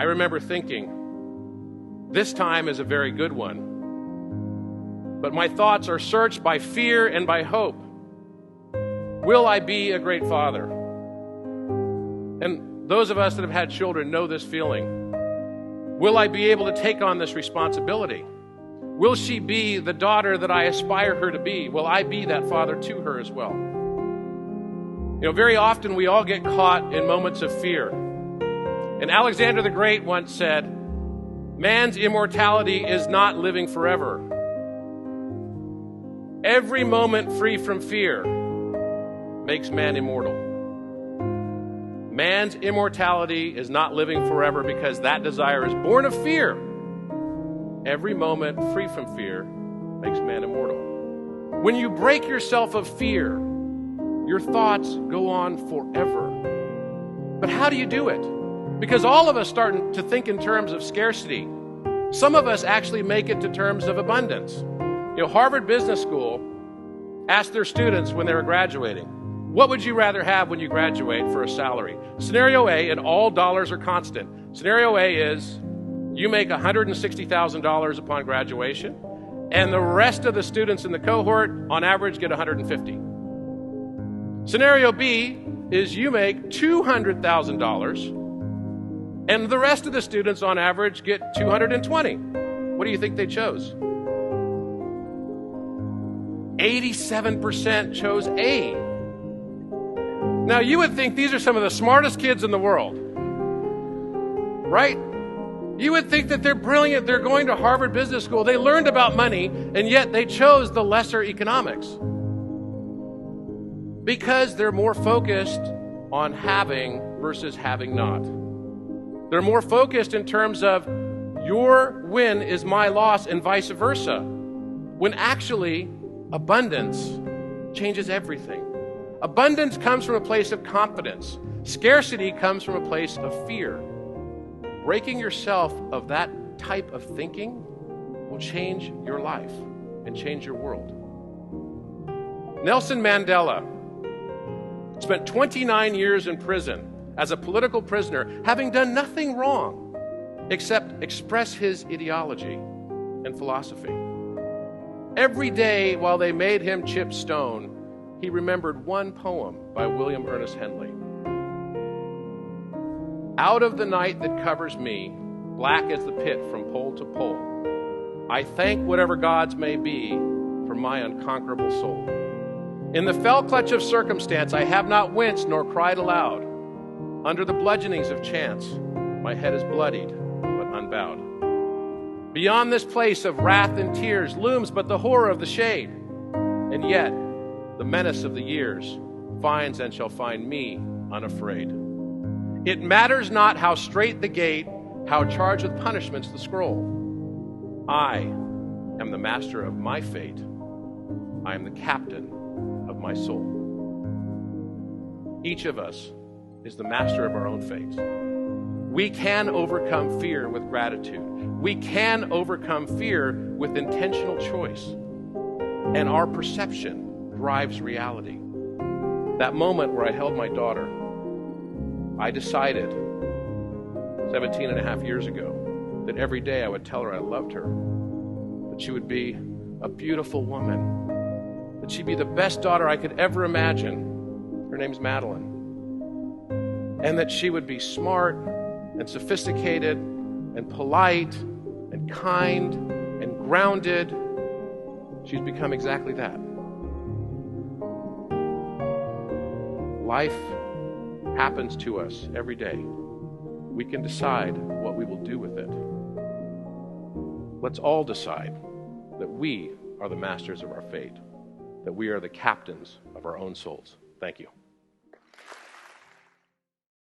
I remember thinking, this time is a very good one, but my thoughts are searched by fear and by hope. Will I be a great father? And those of us that have had children know this feeling. Will I be able to take on this responsibility? Will she be the daughter that I aspire her to be? Will I be that father to her as well? You know, very often we all get caught in moments of fear. And Alexander the Great once said, man's immortality is not living forever. Every moment free from fear makes man immortal. Man's immortality is not living forever because that desire is born of fear. Every moment free from fear makes man immortal. When you break yourself of fear, your thoughts go on forever. But how do you do it? Because all of us start to think in terms of scarcity. Some of us actually make it to terms of abundance. You know, Harvard Business School asked their students when they were graduating, what would you rather have when you graduate for a salary? Scenario A, and all dollars are constant. Scenario A is you make $160,000 upon graduation, and the rest of the students in the cohort, on average, get $150,000. Scenario B is you make $200,000, and the rest of the students, on average, get $220,000. What do you think they chose? 87% chose A. Now, you would think these are some of the smartest kids in the world, right? You would think that they're brilliant. They're going to Harvard Business School. They learned about money, and yet they chose the lesser economics because they're more focused on having versus having not. They're more focused in terms of your win is my loss and vice versa, when actually abundance changes everything. Abundance comes from a place of confidence. Scarcity comes from a place of fear. Breaking yourself of that type of thinking will change your life and change your world. Nelson Mandela spent 29 years in prison as a political prisoner, having done nothing wrong except express his ideology and philosophy. Every day while they made him chip stone, he remembered one poem by William Ernest Henley. Out of the night that covers me, black as the pit from pole to pole, I thank whatever gods may be for my unconquerable soul. In the fell clutch of circumstance, I have not winced nor cried aloud. Under the bludgeonings of chance, my head is bloodied but unbowed. Beyond this place of wrath and tears looms but the horror of the shade, and yet the menace of the years finds and shall find me unafraid. It matters not how strait the gate, how charged with punishments the scroll. I am the master of my fate. I am the captain of my soul. Each of us is the master of our own fate. We can overcome fear with gratitude. We can overcome fear with intentional choice. And our perception drives reality. That moment where I held my daughter, I decided 17 and a half years ago that every day I would tell her I loved her, that she would be a beautiful woman, that she'd be the best daughter I could ever imagine. Her name's Madeline. And that she would be smart and sophisticated and polite and kind and grounded. She's become exactly that. Life happens to us every day. We can decide what we will do with it. Let's all decide that we are the masters of our fate, that we are the captains of our own souls. Thank you.